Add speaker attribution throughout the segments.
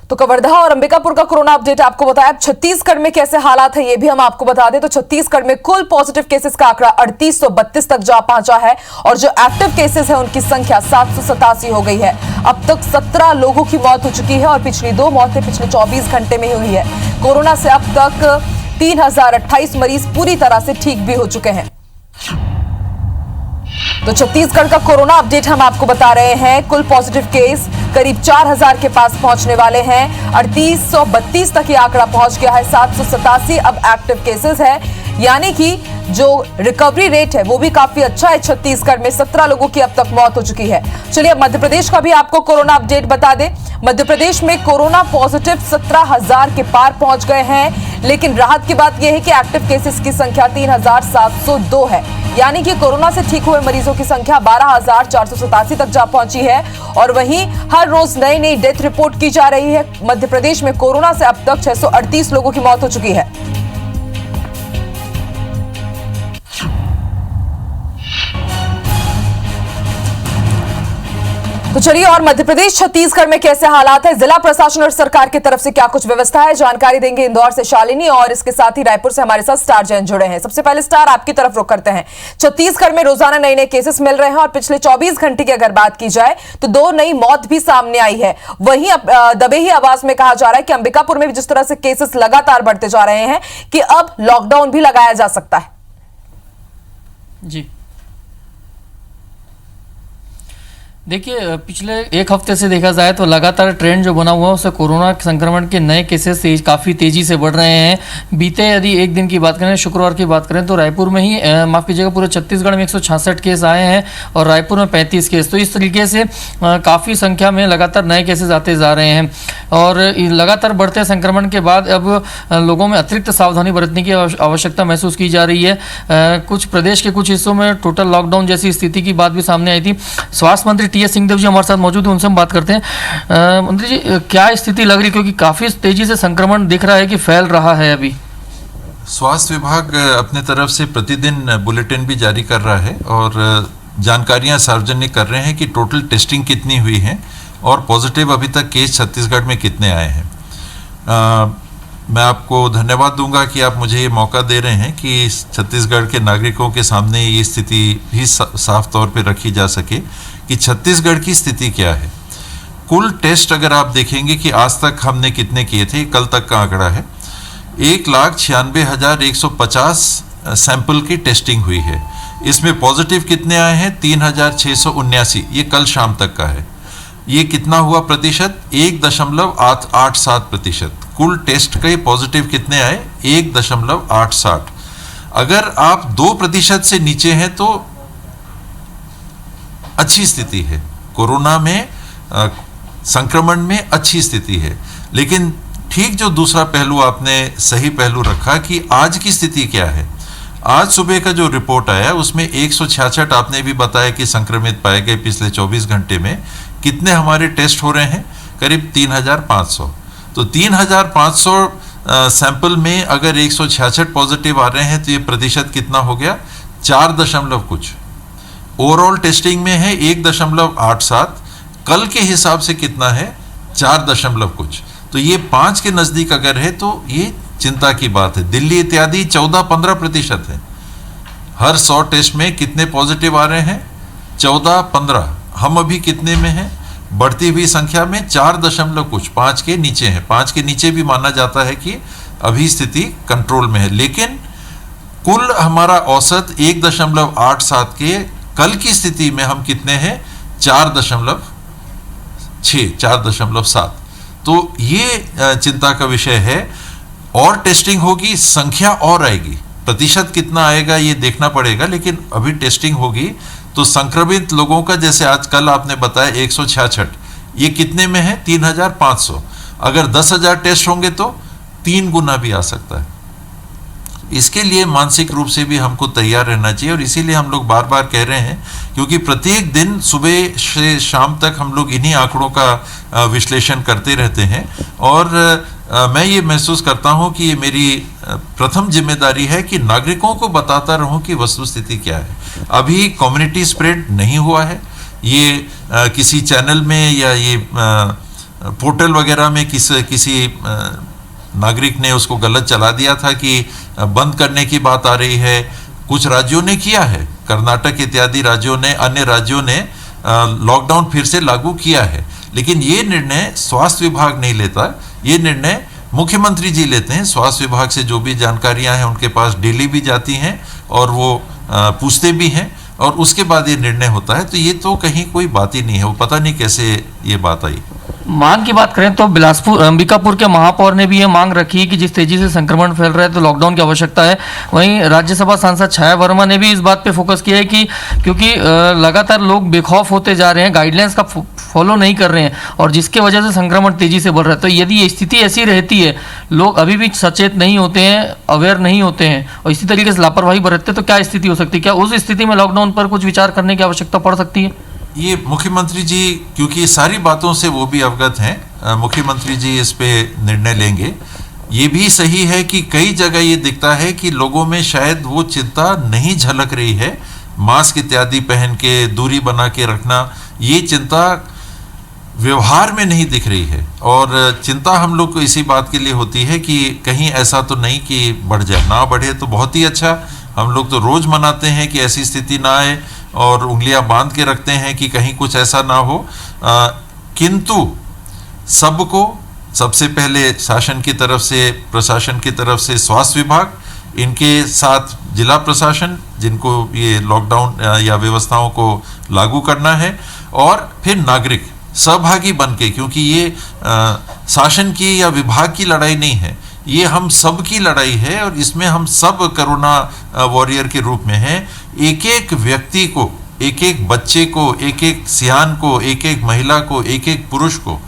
Speaker 1: तो कवर्धा और अंबिकापुर का कोरोना अपडेट आपको बताया। छत्तीसगढ़ में कैसे हालात है ये भी हम आपको बता दें। तो छत्तीसगढ़ में कुल पॉजिटिव केसेस का आंकड़ा 3832 तक जा पहुंचा है और जो एक्टिव केसेस है उनकी संख्या 787 हो गई है। अब तक 17 लोगों की मौत हो चुकी है और पिछली 2 मौतें पिछले 24 घंटे में हुई है। कोरोना से अब तक 3028 मरीज पूरी तरह से ठीक भी हो चुके हैं। तो छत्तीसगढ़ का कोरोना अपडेट हम आपको बता रहे हैं। कुल पॉजिटिव केस करीब 4000 के पास पहुंचने वाले हैं। 3832 तक ये आंकड़ा पहुंच गया है। 787 अब एक्टिव केसेस है, यानी कि जो रिकवरी रेट है वो भी काफी अच्छा है। छत्तीसगढ़ में 17 लोगों की अब तक मौत हो चुकी है। चलिए अब मध्य प्रदेश का भी आपको कोरोना अपडेट बता दें। मध्य प्रदेश में कोरोना पॉजिटिव 17,000 के पार पहुंच गए हैं, लेकिन राहत की बात यह है कि एक्टिव केसेस की संख्या 3,702 है, यानी कि कोरोना से ठीक हुए मरीजों की संख्या 12,487 तक जा पहुंची है। और वहीं हर रोज नई डेथ रिपोर्ट की जा रही है। मध्य प्रदेश में कोरोना से अब तक 638 लोगों की मौत हो चुकी है। तो चलिए और मध्य प्रदेश छत्तीसगढ़ में कैसे हालात है, जिला प्रशासन और सरकार की तरफ से क्या कुछ व्यवस्था है, जानकारी देंगे इंदौर से शालिनी और इसके साथ ही रायपुर से हमारे साथ स्टार जैन जुड़े हैं। सबसे पहले स्टार आपकी तरफ रुख करते हैं। छत्तीसगढ़ में रोजाना नए केसेस मिल रहे हैं और पिछले 24 घंटे की अगर बात की जाए तो 2 नई मौत भी सामने आई है। वहीं दबेही आवाज में कहा जा रहा है कि अंबिकापुर में भी जिस तरह से केसेस लगातार बढ़ते जा रहे हैं कि अब लॉकडाउन भी लगाया जा सकता है।
Speaker 2: जी देखिए, पिछले 1 हफ्ते से देखा जाए तो लगातार ट्रेंड जो बना हुआ है उससे कोरोना संक्रमण के नए केसेस काफ़ी तेज़ी से बढ़ रहे हैं। बीते यदि एक दिन की बात करें, शुक्रवार की बात करें तो रायपुर में ही माफ़ कीजिएगा पूरे छत्तीसगढ़ में 166 केस आए हैं और रायपुर में 35 केस। तो इस तरीके से काफ़ी संख्या में लगातार नए केसेस आते जा रहे हैं और लगातार बढ़ते संक्रमण के बाद अब लोगों में अतिरिक्त सावधानी बरतने की आवश्यकता महसूस की जा रही है। कुछ प्रदेश के कुछ हिस्सों में टोटल लॉकडाउन जैसी स्थिति की बात भी सामने आई थी। स्वास्थ्य मंत्री टी.एस. सिंहदेव जी हमारे साथ मौजूद हैं, उनसे हम बात करते हैं। मंत्री जी, क्या स्थिति लग रही, क्योंकि काफी तेजी से संक्रमण दिख रहा है कि फैल रहा है अभी?
Speaker 3: स्वास्थ्य विभाग अपने तरफ से प्रतिदिन बुलेटिन भी जारी कर रहा है और जानकारियां सार्वजनिक कर रहे हैं कि टोटल टेस्टिंग कितनी हुई है और पॉजिटिव अभी तक केस छत्तीसगढ़ में कितने आए हैं। मैं आपको धन्यवाद दूंगा कि आप मुझे ये मौका दे रहे हैं कि छत्तीसगढ़ के नागरिकों के सामने ये स्थिति भी साफ तौर पे रखी जा सके कि छत्तीसगढ़ की स्थिति क्या है। कुल टेस्ट अगर आप देखेंगे कि आज तक हमने कितने किए थे, कल तक का आंकड़ा है 1,96,150 सैंपल की टेस्टिंग हुई है। इसमें पॉजिटिव कितने आए हैं 3,679, ये कल शाम तक का है। ये कितना हुआ प्रतिशत, 1.887%। कुल टेस्ट के पॉजिटिव कितने आए 1.860। अगर आप 2% से नीचे हैं तो अच्छी स्थिति है, कोरोना में संक्रमण में अच्छी स्थिति है। लेकिन ठीक जो दूसरा पहलू आपने सही पहलू रखा कि आज की स्थिति क्या है। आज सुबह का जो रिपोर्ट आया उसमें 166 आपने भी बताया कि संक्रमित पाए गए। पिछले 24 घंटे में कितने हमारे टेस्ट हो रहे हैं, करीब 3,500। तो 3,500 सैंपल में अगर 166 पॉजिटिव आ रहे हैं तो ये प्रतिशत कितना हो गया 4 कुछ। ओवरऑल टेस्टिंग में है 1.87, कल के हिसाब से कितना है 4 कुछ। तो ये 5 के नज़दीक अगर है तो ये चिंता की बात है। दिल्ली इत्यादि 14-15% है। हर 100 टेस्ट में कितने पॉजिटिव आ रहे हैं 14-15। हम अभी कितने में हैं, बढ़ती हुई संख्या में 4 कुछ, 5 के नीचे है। 5 के नीचे भी माना जाता है कि अभी स्थिति कंट्रोल में है। लेकिन कुल हमारा औसत 1.87 के कल की स्थिति में हम कितने हैं 4.7। तो ये चिंता का विषय है। और टेस्टिंग होगी, संख्या और आएगी, प्रतिशत कितना आएगा ये देखना पड़ेगा। लेकिन अभी टेस्टिंग होगी तो संक्रमित लोगों का, जैसे आज कल आपने बताया 166, ये कितने में है 3,500। अगर 10,000 टेस्ट होंगे तो 3 गुना भी आ सकता है। इसके लिए मानसिक रूप से भी हमको तैयार रहना चाहिए और इसीलिए हम लोग बार बार कह रहे हैं, क्योंकि प्रत्येक दिन सुबह से शाम तक हम लोग इन्हीं आंकड़ों का विश्लेषण करते रहते हैं। और मैं ये महसूस करता हूँ कि ये मेरी प्रथम जिम्मेदारी है कि नागरिकों को बताता रहूँ कि वस्तुस्थिति क्या है। अभी कम्युनिटी स्प्रेड नहीं हुआ है, ये किसी चैनल में या ये पोर्टल वगैरह में किसी नागरिक ने उसको गलत चला दिया था कि बंद करने की बात आ रही है। कुछ राज्यों ने किया है, कर्नाटक इत्यादि राज्यों ने, अन्य राज्यों ने लॉकडाउन फिर से लागू किया है, लेकिन ये निर्णय स्वास्थ्य विभाग नहीं लेता, ये निर्णय मुख्यमंत्री जी लेते हैं। स्वास्थ्य विभाग से जो भी जानकारियां हैं उनके पास डेली भी जाती हैं और वो पूछते भी हैं और उसके बाद ये निर्णय होता है। तो ये तो कहीं कोई बात ही नहीं है, वो पता नहीं कैसे ये बात आई।
Speaker 2: मांग की बात करें तो बिलासपुर अंबिकापुर के महापौर ने भी ये मांग रखी कि जिस तेजी से संक्रमण फैल रहा है तो लॉकडाउन की आवश्यकता है। वहीं राज्यसभा सांसद छाया वर्मा ने भी इस बात पे फोकस किया है कि क्योंकि लगातार लोग बेखौफ होते जा रहे हैं, गाइडलाइंस का फॉलो नहीं कर रहे हैं और जिसके वजह से संक्रमण तेजी से बढ़ रहा है। तो यदि ये स्थिति ऐसी रहती है, लोग अभी भी सचेत नहीं होते हैं, अवेयर नहीं होते हैं और इसी तरीके से लापरवाही बरतते, तो क्या स्थिति हो सकती है? क्या उस स्थिति में लॉकडाउन पर कुछ विचार करने की आवश्यकता पड़ सकती है?
Speaker 3: ये मुख्यमंत्री जी, क्योंकि सारी बातों से वो भी अवगत हैं, मुख्यमंत्री जी इस पे निर्णय लेंगे। ये भी सही है कि कई जगह ये दिखता है कि लोगों में शायद वो चिंता नहीं झलक रही है, मास्क इत्यादि पहन के दूरी बना के रखना, ये चिंता व्यवहार में नहीं दिख रही है। और चिंता हम लोग को इसी बात के लिए होती है कि कहीं ऐसा तो नहीं कि बढ़ जाए। ना बढ़े तो बहुत ही अच्छा, हम लोग तो रोज मनाते हैं कि ऐसी स्थिति ना आए और उंगलियां बांध के रखते हैं कि कहीं कुछ ऐसा ना हो। किंतु सबको सबसे पहले शासन की तरफ से, प्रशासन की तरफ से स्वास्थ्य विभाग, इनके साथ जिला प्रशासन जिनको ये लॉकडाउन या व्यवस्थाओं को लागू करना है, और फिर नागरिक सहभागी बन के, क्योंकि ये शासन की या विभाग की लड़ाई नहीं है, ये हम सब की लड़ाई है और इसमें हम सब कोरोना वॉरियर के रूप में हैं। एक एक व्यक्ति को, एक एक बच्चे को, एक एक सियान को, एक एक महिला को, एक एक पुरुष को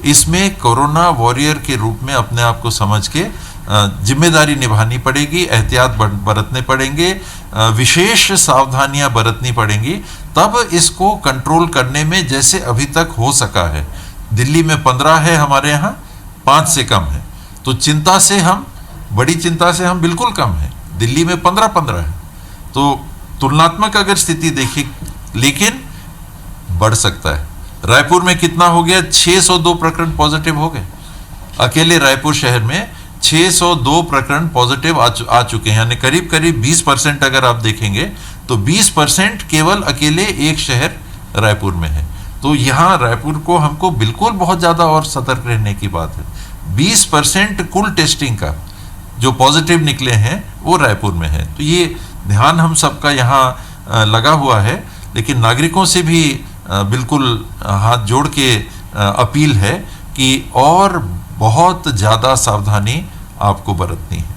Speaker 3: इसमें कोरोना वॉरियर के रूप में अपने आप को समझ के जिम्मेदारी निभानी पड़ेगी, एहतियात बरतने पड़ेंगे, विशेष सावधानियां बरतनी पड़ेंगी, तब इसको कंट्रोल करने में जैसे अभी तक हो सका है। दिल्ली में 15 है, हमारे यहाँ 5 से कम है, तो चिंता से हम, बड़ी चिंता से हम बिल्कुल कम है। दिल्ली में 15 है, तो तुलनात्मक अगर स्थिति देखी, लेकिन बढ़ सकता है। रायपुर में कितना हो गया? 602 प्रकरण पॉजिटिव हो गए। अकेले रायपुर शहर में 602 प्रकरण पॉजिटिव आ चुके हैं, यानी करीब करीब 20% अगर आप देखेंगे तो 20% केवल अकेले एक शहर रायपुर में है। तो यहाँ रायपुर को हमको बिल्कुल बहुत ज़्यादा और सतर्क रहने की बात है। 20% कुल टेस्टिंग का जो पॉजिटिव निकले हैं वो रायपुर में है। तो ये ध्यान हम सबका यहाँ लगा हुआ है, लेकिन नागरिकों से भी बिल्कुल हाथ जोड़ के अपील है कि और बहुत ज़्यादा सावधानी आपको बरतनी है।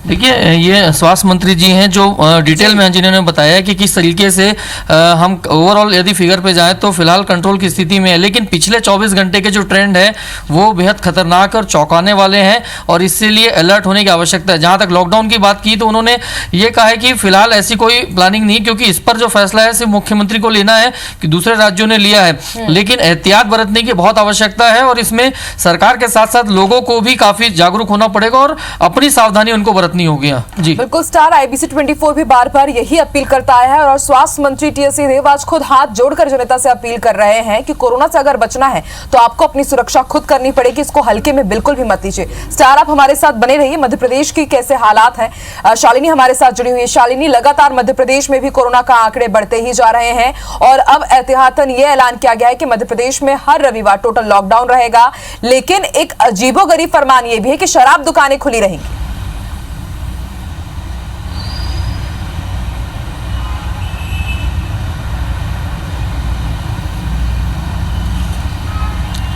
Speaker 2: देखिए, ये स्वास्थ्य मंत्री जी हैं जो डिटेल में जिन्होंने बताया कि किस तरीके से हम ओवरऑल यदि फिगर पे जाएं तो फिलहाल कंट्रोल की स्थिति में है, लेकिन पिछले 24 घंटे के जो ट्रेंड है वो बेहद खतरनाक और चौंकाने वाले हैं और इससे लिए अलर्ट होने की आवश्यकता है। जहां तक लॉकडाउन की बात की तो उन्होंने ये कहा है कि फिलहाल ऐसी कोई प्लानिंग नहीं, क्योंकि इस पर जो फैसला है सिर्फ मुख्यमंत्री को लेना है कि दूसरे राज्यों ने लिया है, लेकिन एहतियात बरतने की बहुत आवश्यकता है और इसमें सरकार के साथ साथ लोगों को भी काफी जागरूक होना पड़ेगा और अपनी सावधानी उनको बरतनी हो गया। जी
Speaker 1: बिल्कुल स्टार IBC 24 भी बार बार यही अपील करता है और स्वास्थ्य मंत्री टी.एस. सिंहदेव आज खुद हाथ जोड़कर जनता से अपील कर रहे हैं कि कोरोना से अगर बचना है तो आपको अपनी सुरक्षा खुद करनी पड़ेगी, इसको हल्के में बिल्कुल भी मत लीजिए। स्टार आप हमारे साथ बने रहिए। मध्य प्रदेश की कैसे हालात हैं, शालिनी हमारे साथ जुड़ी हुई है। शालिनी, लगातार मध्य प्रदेश में भी कोरोना का आंकड़े बढ़ते ही जा रहे हैं और अब एहतियातन ये ऐलान किया गया है कि मध्य प्रदेश में हर रविवार टोटल लॉकडाउन रहेगा, लेकिन एक अजीबोगरीब फरमान ये भी है कि शराब दुकानें खुली रहेंगी।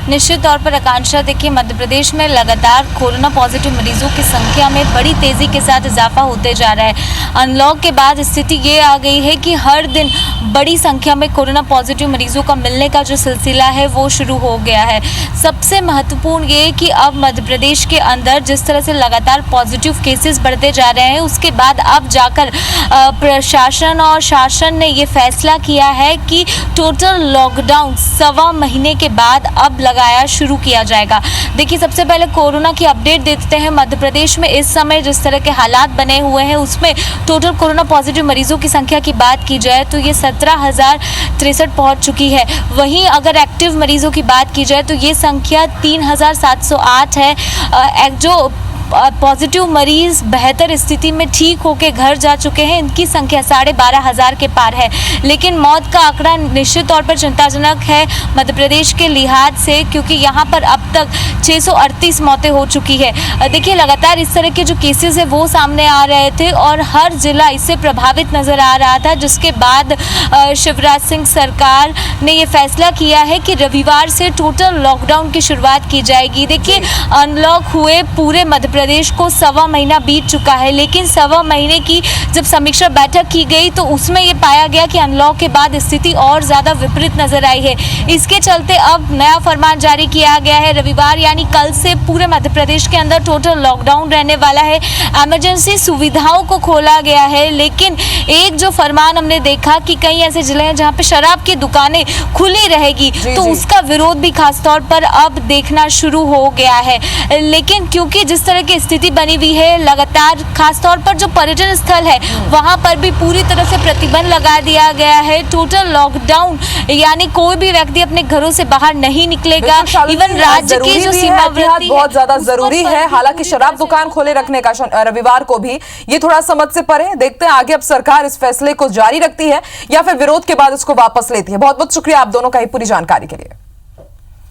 Speaker 4: निश्चित तौर पर आकांक्षा, देखिए मध्य प्रदेश में लगातार कोरोना पॉजिटिव मरीजों की संख्या में बड़ी तेजी के साथ इजाफा होते जा रहा है। अनलॉक के बाद स्थिति ये आ गई है कि हर दिन बड़ी संख्या में कोरोना पॉजिटिव मरीजों का मिलने का जो सिलसिला है वो शुरू हो गया है। सबसे महत्वपूर्ण ये कि अब मध्य प्रदेश के अंदर जिस तरह से लगातार पॉजिटिव केसेस बढ़ते जा रहे हैं, उसके बाद अब जाकर प्रशासन और शासन ने ये फैसला किया है कि टोटल लॉकडाउन 1.25 महीने के बाद अब लगाया शुरू किया जाएगा। देखिए, सबसे पहले कोरोना की अपडेट देते हैं। मध्य प्रदेश में इस समय जिस तरह के हालात बने हुए हैं उसमें टोटल कोरोना पॉजिटिव मरीजों की संख्या की बात की जाए तो ये 17 17,063 पहुंच चुकी है। वहीं अगर एक्टिव मरीजों की बात की जाए तो ये संख्या 3,708 है। जो पॉजिटिव मरीज बेहतर स्थिति में ठीक होकर घर जा चुके हैं, इनकी संख्या 12,500 के पार है। लेकिन मौत का आंकड़ा निश्चित तौर पर चिंताजनक है मध्य प्रदेश के लिहाज से, क्योंकि यहाँ पर अब तक 638 मौतें हो चुकी है। देखिए, लगातार इस तरह के जो केसेस है वो सामने आ रहे थे और हर जिला इससे प्रभावित नजर आ रहा था, जिसके बाद शिवराज सिंह सरकार ने ये फैसला किया है कि रविवार से टोटल लॉकडाउन की शुरुआत की जाएगी। देखिए, अनलॉक हुए पूरे मध्य प्रदेश को 1.25 महीना बीत चुका है, लेकिन 1.25 महीने की जब समीक्षा बैठक की गई तो उसमें यह पाया गया कि अनलॉक के बाद स्थिति और ज्यादा विपरीत नजर आई है। इसके चलते अब नया फरमान जारी किया गया है। रविवार यानी कल से पूरे मध्य प्रदेश के अंदर टोटल लॉकडाउन रहने वाला है। इमरजेंसी सुविधाओं को खोला गया है, लेकिन एक जो फरमान हमने देखा कि कई ऐसे जिले हैं जहां पे शराब की दुकानें खुली रहेगी, तो उसका विरोध भी खासतौर पर अब देखना शुरू हो गया है। लेकिन क्योंकि जिस तरह की स्थिति बनी हुई है, लगातार खासतौर पर जो पर्यटन स्थल है वहां पर भी पूरी तरह से प्रतिबंध लगा दिया गया है। टोटल लॉकडाउन यानी कोई भी व्यक्ति अपने घरों से बाहर नहीं निकलेगा। इवन राज्य की जो सीमावर्ती
Speaker 1: बहुत ज्यादा जरूरी है। हालांकि शराब दुकान खोले रखने का रविवार को भी ये थोड़ा समझ से परे है। देखते हैं आगे अब सरकार इस फैसले को जारी रखती है या फिर विरोध के बाद इसको वापस लेती है। बहुत बहुत शुक्रिया आप दोनों का ही पूरी जानकारी के लिए।